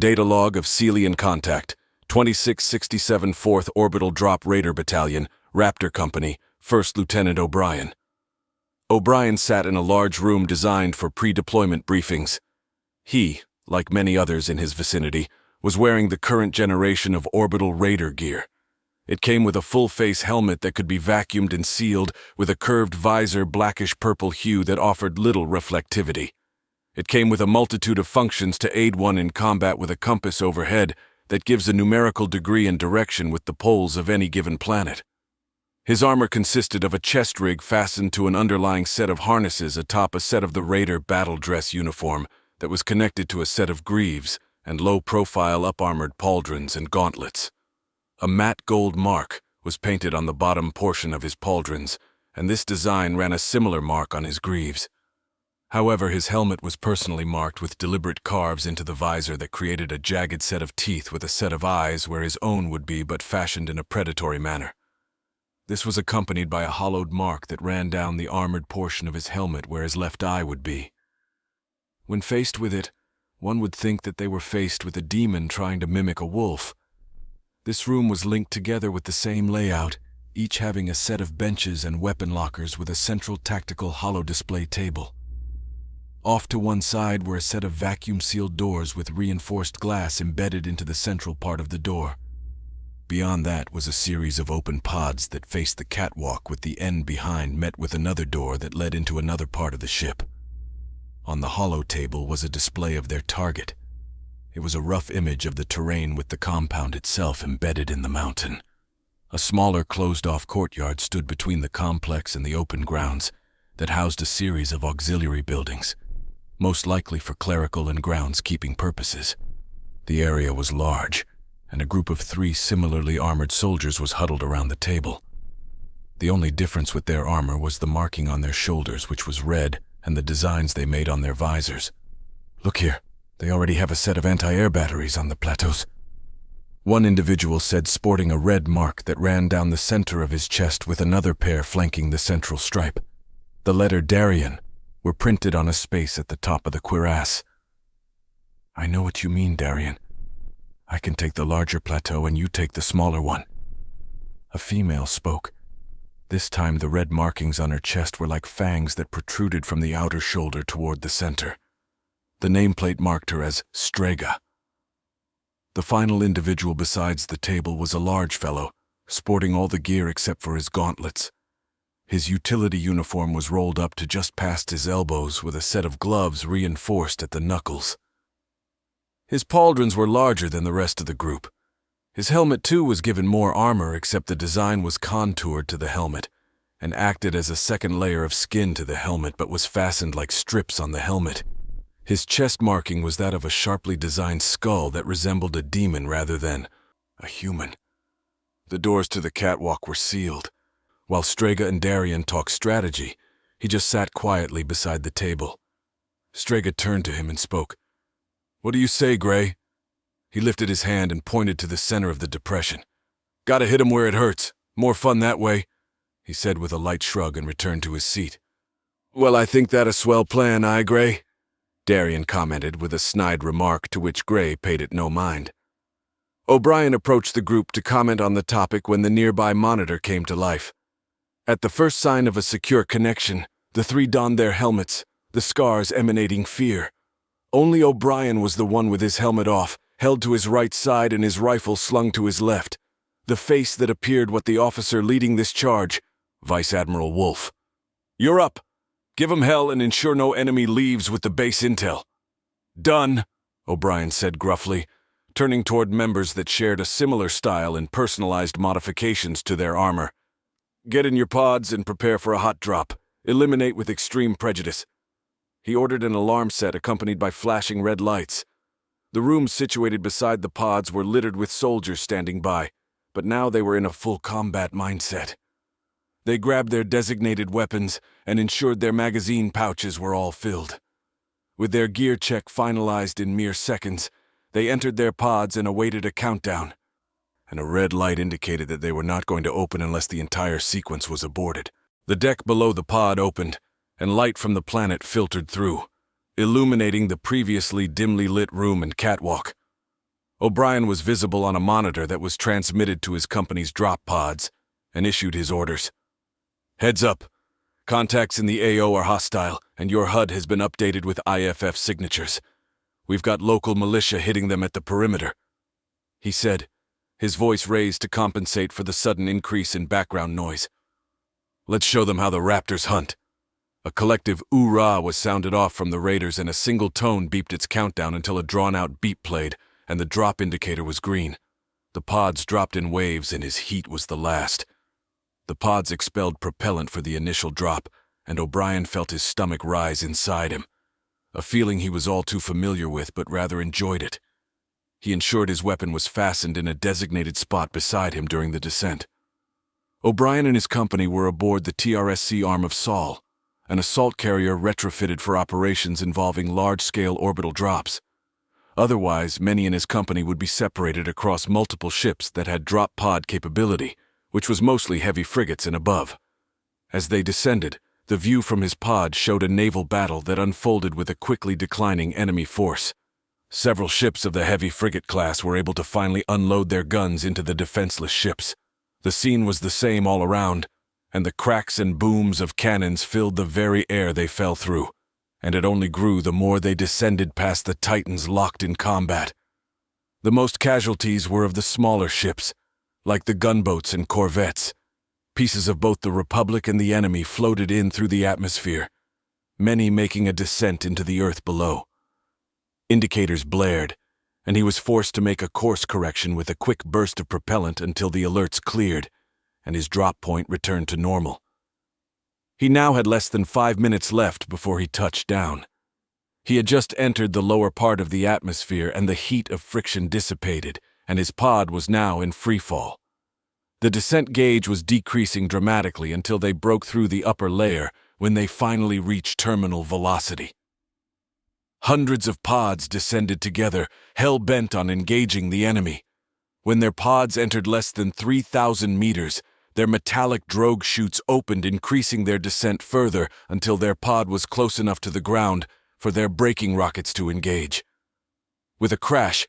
Data log of Terran Contact, 2667 4th Orbital Drop Raider Battalion, Raptor Company, 1st Lieutenant O'Brien. O'Brien sat in a large room designed for pre-deployment briefings. He, like many others in his vicinity, was wearing the current generation of orbital raider gear. It came with a full-face helmet that could be vacuumed and sealed, with a curved visor blackish-purple hue that offered little reflectivity. It came with a multitude of functions to aid one in combat, with a compass overhead that gives a numerical degree and direction with the poles of any given planet. His armor consisted of a chest rig fastened to an underlying set of harnesses atop a set of the Raider battle dress uniform that was connected to a set of greaves and low-profile up-armored pauldrons and gauntlets. A matte gold mark was painted on the bottom portion of his pauldrons, and this design ran a similar mark on his greaves. However, his helmet was personally marked with deliberate carves into the visor that created a jagged set of teeth with a set of eyes where his own would be, but fashioned in a predatory manner. This was accompanied by a hollowed mark that ran down the armored portion of his helmet where his left eye would be. When faced with it, one would think that they were faced with a demon trying to mimic a wolf. This room was linked together with the same layout, each having a set of benches and weapon lockers with a central tactical holo-display table. Off to one side were a set of vacuum-sealed doors with reinforced glass embedded into the central part of the door. Beyond that was a series of open pods that faced the catwalk, with the end behind met with another door that led into another part of the ship. On the holo table was a display of their target. It was a rough image of the terrain with the compound itself embedded in the mountain. A smaller closed-off courtyard stood between the complex and the open grounds that housed a series of auxiliary buildings, most likely for clerical and groundskeeping purposes. The area was large, and a group of 3 similarly armored soldiers was huddled around the table. The only difference with their armor was the marking on their shoulders, which was red, and the designs they made on their visors. "Look here, they already have a set of anti-air batteries on the plateaus," one individual said, sporting a red mark that ran down the center of his chest with another pair flanking the central stripe. The letter Darien were printed on a space at the top of the cuirass. "I know what you mean, Darien. I can take the larger plateau and you take the smaller one." A female spoke. This time the red markings on her chest were like fangs that protruded from the outer shoulder toward the center. The nameplate marked her as Strega. The final individual besides the table was a large fellow, sporting all the gear except for his gauntlets. His utility uniform was rolled up to just past his elbows, with a set of gloves reinforced at the knuckles. His pauldrons were larger than the rest of the group. His helmet too was given more armor, except the design was contoured to the helmet and acted as a second layer of skin to the helmet, but was fastened like strips on the helmet. His chest marking was that of a sharply designed skull that resembled a demon rather than a human. The doors to the catwalk were sealed. While Strega and Darien talked strategy, he just sat quietly beside the table. Strega turned to him and spoke. "What do you say, Gray?" He lifted his hand and pointed to the center of the depression. "Gotta hit him where it hurts. More fun that way," he said with a light shrug, and returned to his seat. "Well, I think that a swell plan, aye, Gray?" Darien commented with a snide remark to which Gray paid it no mind. O'Brien approached the group to comment on the topic when the nearby monitor came to life. At the first sign of a secure connection, the 3 donned their helmets, the scars emanating fear. Only O'Brien was the one with his helmet off, held to his right side and his rifle slung to his left. The face that appeared what the officer leading this charge, Vice Admiral Wolf. "You're up. Give 'em hell and ensure no enemy leaves with the base intel." "Done," O'Brien said gruffly, turning toward members that shared a similar style and personalized modifications to their armor. "Get in your pods and prepare for a hot drop. Eliminate with extreme prejudice." He ordered an alarm set accompanied by flashing red lights. The rooms situated beside the pods were littered with soldiers standing by, but now they were in a full combat mindset. They grabbed their designated weapons and ensured their magazine pouches were all filled. With their gear check finalized in mere seconds, they entered their pods and awaited a countdown. And a red light indicated that they were not going to open unless the entire sequence was aborted. The deck below the pod opened, and light from the planet filtered through, illuminating the previously dimly lit room and catwalk. O'Brien was visible on a monitor that was transmitted to his company's drop pods and issued his orders. Heads up. Contacts in the AO are hostile, and your HUD has been updated with IFF signatures. We've got local militia hitting them at the perimeter, he said, his voice raised to compensate for the sudden increase in background noise. Let's show them how the Raptors hunt. A collective "oorah" was sounded off from the raiders, and a single tone beeped its countdown until a drawn-out beep played, and the drop indicator was green. The pods dropped in waves, and his heat was the last. The pods expelled propellant for the initial drop, and O'Brien felt his stomach rise inside him, a feeling he was all too familiar with but rather enjoyed it. He ensured his weapon was fastened in a designated spot beside him during the descent. O'Brien and his company were aboard the TRSC arm of Sol, an assault carrier retrofitted for operations involving large-scale orbital drops. Otherwise, many in his company would be separated across multiple ships that had drop pod capability, which was mostly heavy frigates and above. As they descended, the view from his pod showed a naval battle that unfolded with a quickly declining enemy force. Several ships of the heavy frigate class were able to finally unload their guns into the defenseless ships. The scene was the same all around, and the cracks and booms of cannons filled the very air they fell through, and it only grew the more they descended past the Titans locked in combat. The most casualties were of the smaller ships, like the gunboats and corvettes. Pieces of both the Republic and the enemy floated in through the atmosphere, many making a descent into the earth below. Indicators blared, and he was forced to make a course correction with a quick burst of propellant until the alerts cleared, and his drop point returned to normal. He now had less than 5 minutes left before he touched down. He had just entered the lower part of the atmosphere, and the heat of friction dissipated, and his pod was now in freefall. The descent gauge was decreasing dramatically until they broke through the upper layer when they finally reached terminal velocity. Hundreds of pods descended together, hell-bent on engaging the enemy. When their pods entered less than 3,000 meters, their metallic drogue chutes opened, increasing their descent further until their pod was close enough to the ground for their braking rockets to engage. With a crash,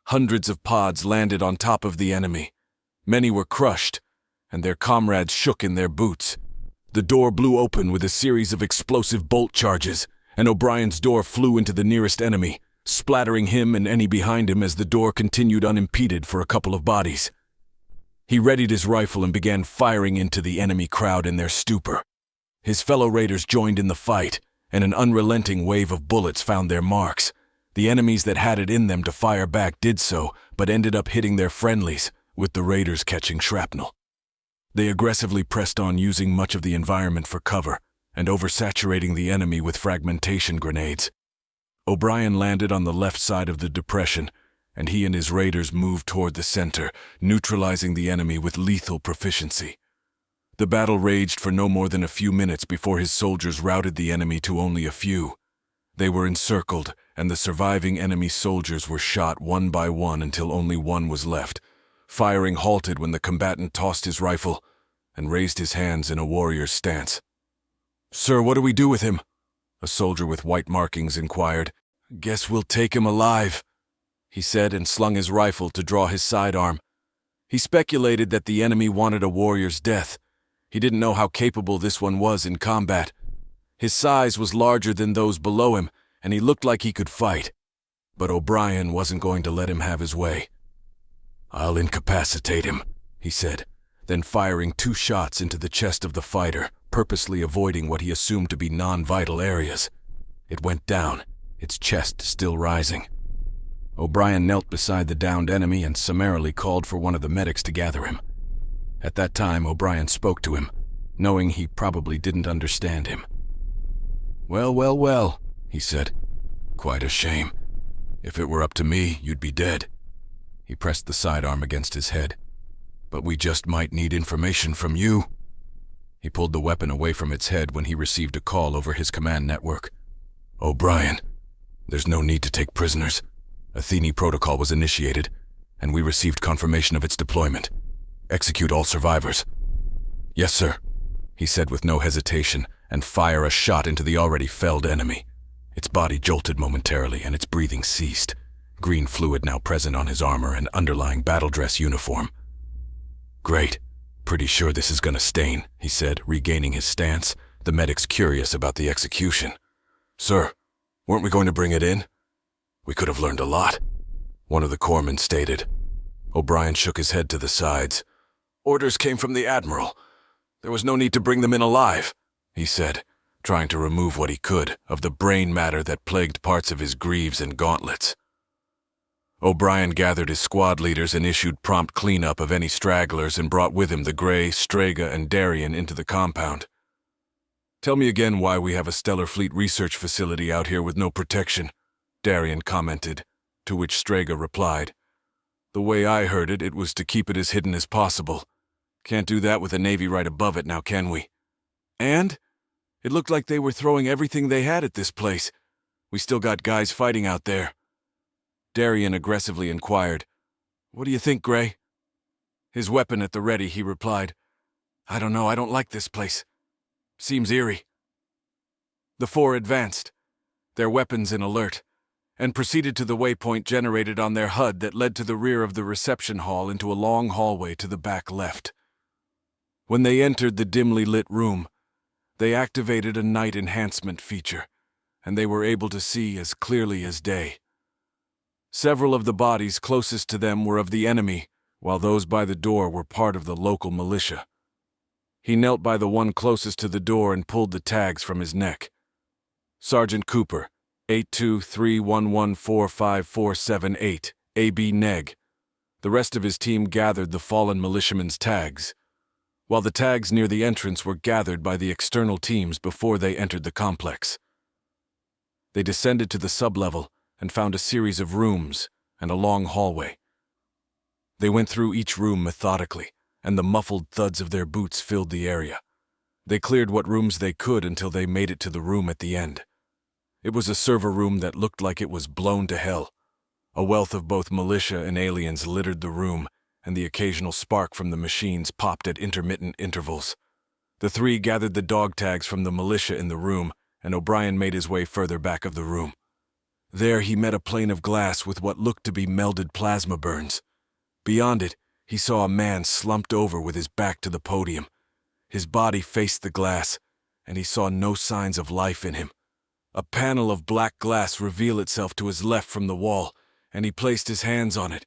hundreds of pods landed on top of the enemy. Many were crushed, and their comrades shook in their boots. The door blew open with a series of explosive bolt charges, and O'Brien's door flew into the nearest enemy, splattering him and any behind him as the door continued unimpeded for a couple of bodies. He readied his rifle and began firing into the enemy crowd in their stupor. His fellow raiders joined in the fight, and an unrelenting wave of bullets found their marks. The enemies that had it in them to fire back did so, but ended up hitting their friendlies, with the raiders catching shrapnel. They aggressively pressed on, using much of the environment for cover, and oversaturating the enemy with fragmentation grenades. O'Brien landed on the left side of the depression, and he and his raiders moved toward the center, neutralizing the enemy with lethal proficiency. The battle raged for no more than a few minutes before his soldiers routed the enemy to only a few. They were encircled, and the surviving enemy soldiers were shot one by one until only one was left. Firing halted when the combatant tossed his rifle and raised his hands in a warrior's stance. "Sir, what do we do with him?" a soldier with white markings inquired. "Guess we'll take him alive," he said, and slung his rifle to draw his sidearm. He speculated that the enemy wanted a warrior's death. He didn't know how capable this one was in combat. His size was larger than those below him, and he looked like he could fight. But O'Brien wasn't going to let him have his way. "I'll incapacitate him," he said, then firing 2 shots into the chest of the fighter, purposely avoiding what he assumed to be non-vital areas. It went down, its chest still rising. O'Brien knelt beside the downed enemy and summarily called for one of the medics to gather him. At that time, O'Brien spoke to him, knowing he probably didn't understand him. "Well, well, well," he said. "Quite a shame. If it were up to me, you'd be dead." He pressed the sidearm against his head. "But we just might need information from you." He pulled the weapon away from its head when he received a call over his command network. "O'Brien, there's no need to take prisoners. Athena protocol was initiated, and we received confirmation of its deployment. Execute all survivors." "Yes, sir," he said with no hesitation, and fire a shot into the already felled enemy. Its body jolted momentarily, and its breathing ceased, green fluid now present on his armor and underlying battle dress uniform. "Great. Pretty sure this is gonna stain," he said, regaining his stance, the medics curious about the execution. "Sir, weren't we going to bring it in? We could have learned a lot," one of the corpsmen stated. O'Brien shook his head to the sides. "Orders came from the Admiral. There was no need to bring them in alive," he said, trying to remove what he could of the brain matter that plagued parts of his greaves and gauntlets. O'Brien gathered his squad leaders and issued prompt cleanup of any stragglers and brought with him the Gray, Strega, and Darien into the compound. "Tell me again why we have a Stellar Fleet research facility out here with no protection," Darien commented, to which Strega replied, "The way I heard it, it was to keep it as hidden as possible. Can't do that with a Navy right above it now, can we? And it looked like they were throwing everything they had at this place. We still got guys fighting out there." Darien aggressively inquired, "What do you think, Gray?" His weapon at the ready, he replied, "I don't know, I don't like this place. Seems eerie." The four advanced, their weapons in alert, and proceeded to the waypoint generated on their HUD that led to the rear of the reception hall into a long hallway to the back left. When they entered the dimly lit room, they activated a night enhancement feature, and they were able to see as clearly as day. Several of the bodies closest to them were of the enemy, while those by the door were part of the local militia. He knelt by the one closest to the door and pulled the tags from his neck. "Sergeant Cooper, 8231145478, AB Neg." The rest of his team gathered the fallen militiaman's tags, while the tags near the entrance were gathered by the external teams before they entered the complex. They descended to the sublevel and found a series of rooms and a long hallway. They went through each room methodically, and the muffled thuds of their boots filled the area. They cleared what rooms they could until they made it to the room at the end. It was a server room that looked like it was blown to hell. A wealth of both militia and aliens littered the room, and the occasional spark from the machines popped at intermittent intervals. The three gathered the dog tags from the militia in the room, and O'Brien made his way further back of the room. There he met a plane of glass with what looked to be melded plasma burns. Beyond it, he saw a man slumped over with his back to the podium. His body faced the glass, and he saw no signs of life in him. A panel of black glass revealed itself to his left from the wall, and he placed his hands on it.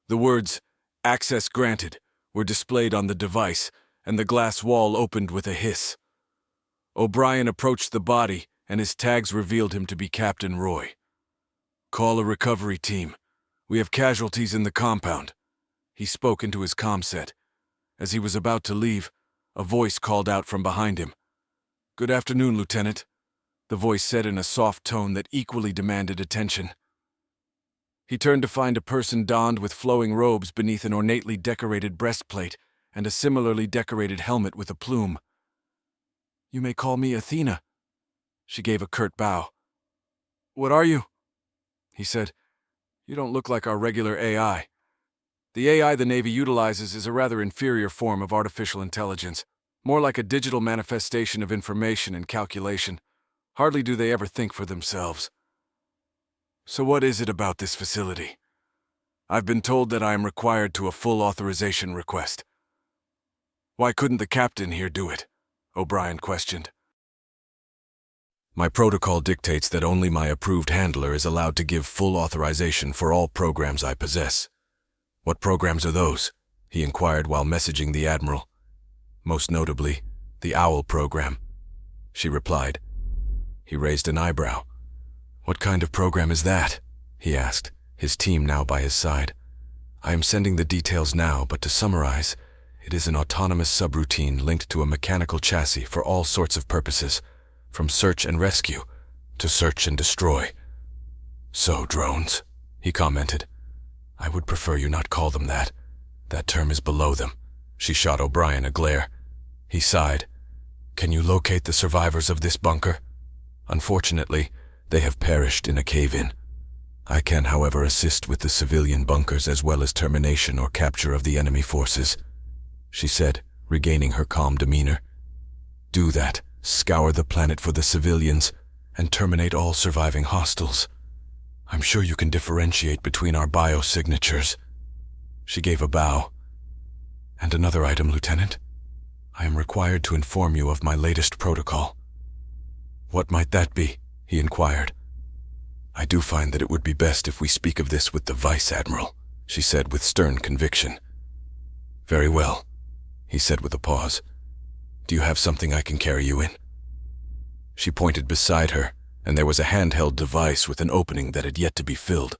The words, "Access granted," were displayed on the device, and the glass wall opened with a hiss. O'Brien approached the body, and his tags revealed him to be Captain Roy. "Call a recovery team. We have casualties in the compound." He spoke into his comset. As he was about to leave, a voice called out from behind him. "Good afternoon, Lieutenant," the voice said in a soft tone that equally demanded attention. He turned to find a person donned with flowing robes beneath an ornately decorated breastplate and a similarly decorated helmet with a plume. "You may call me Athena." She gave a curt bow. "What are you?" he said. "You don't look like our regular AI. The AI the Navy utilizes is a rather inferior form of artificial intelligence, more like a digital manifestation of information and calculation. Hardly do they ever think for themselves." "So what is it about this facility?" "I've been told that I am required to a full authorization request." "Why couldn't the captain here do it?" O'Brien questioned. "My protocol dictates that only my approved handler is allowed to give full authorization for all programs I possess." "What programs are those?" he inquired while messaging the Admiral. "Most notably, the OWL program," she replied. He raised an eyebrow. "What kind of program is that?" he asked, his team now by his side. "I am sending the details now, but to summarize, it is an autonomous subroutine linked to a mechanical chassis for all sorts of purposes, from search and rescue to search and destroy." "So, drones," he commented. "I would prefer you not call them that. That term is below them." She shot O'Brien a glare. He sighed. "Can you locate the survivors of this bunker?" "Unfortunately, they have perished in a cave-in. I can, however, assist with the civilian bunkers as well as termination or capture of the enemy forces," she said, regaining her calm demeanor. "Do that. Scour the planet for the civilians and terminate all surviving hostiles. I'm sure you can differentiate between our biosignatures. She gave a bow. And another item, Lieutenant. I am required to inform you of my latest protocol. What might that be? He inquired. I do find that it would be best if we speak of this with the Vice Admiral, she said with stern conviction. Very well, he said with a pause. Do you have something I can carry you in? She pointed beside her, and there was a handheld device with an opening that had yet to be filled.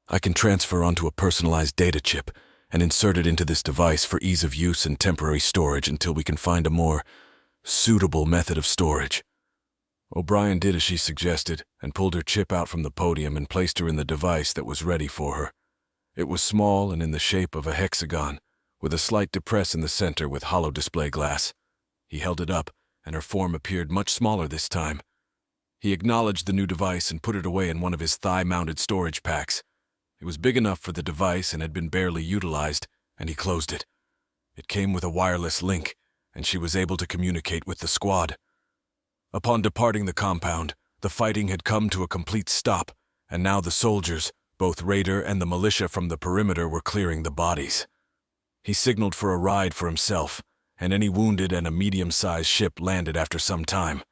I can transfer onto a personalized data chip and insert it into this device for ease of use and temporary storage until we can find a more suitable method of storage. O'Brien did as she suggested and pulled her chip out from the podium and placed her in the device that was ready for her. It was small and in the shape of a hexagon, with a slight depress in the center with hollow display glass. He held it up, and her form appeared much smaller this time. He acknowledged the new device and put it away in one of his thigh-mounted storage packs. It was big enough for the device and had been barely utilized, and he closed it. It came with a wireless link, and she was able to communicate with the squad. Upon departing the compound, the fighting had come to a complete stop, and now the soldiers, both Raider and the militia from the perimeter, were clearing the bodies. He signaled for a ride for himself, and any wounded and a medium-sized ship landed after some time.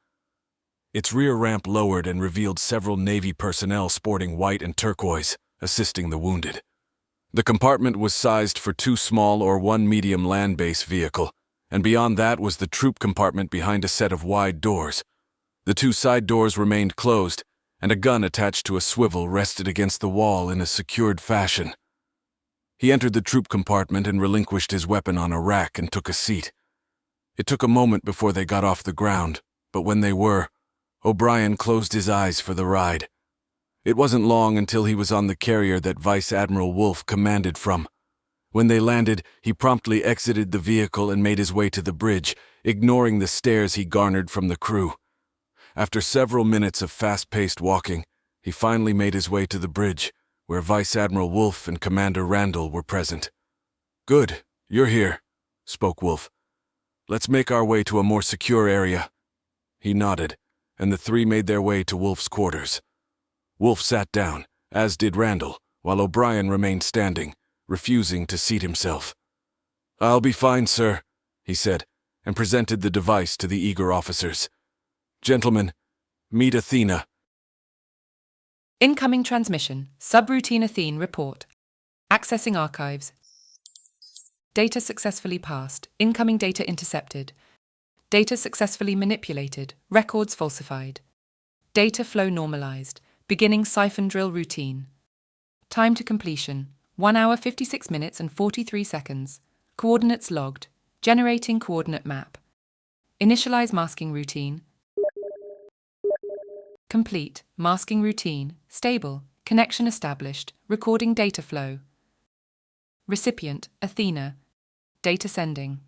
Its rear ramp lowered and revealed several Navy personnel sporting white and turquoise, assisting the wounded. The compartment was sized for 2 small or 1 medium land-based vehicle, and beyond that was the troop compartment behind a set of wide doors. The 2 side doors remained closed, and a gun attached to a swivel rested against the wall in a secured fashion. He entered the troop compartment and relinquished his weapon on a rack and took a seat. It took a moment before they got off the ground, but when they were, O'Brien closed his eyes for the ride. It wasn't long until he was on the carrier that Vice Admiral Wolf commanded from. When they landed, he promptly exited the vehicle and made his way to the bridge, ignoring the stares he garnered from the crew. After several minutes of fast-paced walking, he finally made his way to the bridge, where Vice Admiral Wolf and Commander Randall were present. Good, you're here, spoke Wolf. Let's make our way to a more secure area. He nodded, and the 3 made their way to Wolf's quarters. Wolf sat down, as did Randall, while O'Brien remained standing, refusing to seat himself. I'll be fine, sir, he said, and presented the device to the eager officers. Gentlemen, meet Athena. Incoming transmission. Subroutine Athena report. Accessing archives. Data successfully passed. Incoming data intercepted. Data successfully manipulated. Records falsified. Data flow normalized. Beginning siphon drill routine. Time to completion. 1 hour 56 minutes and 43 seconds. Coordinates logged. Generating coordinate map. Initialize masking routine. Complete. Masking routine. Stable. Connection established. Recording data flow. Recipient, Athena. Data sending.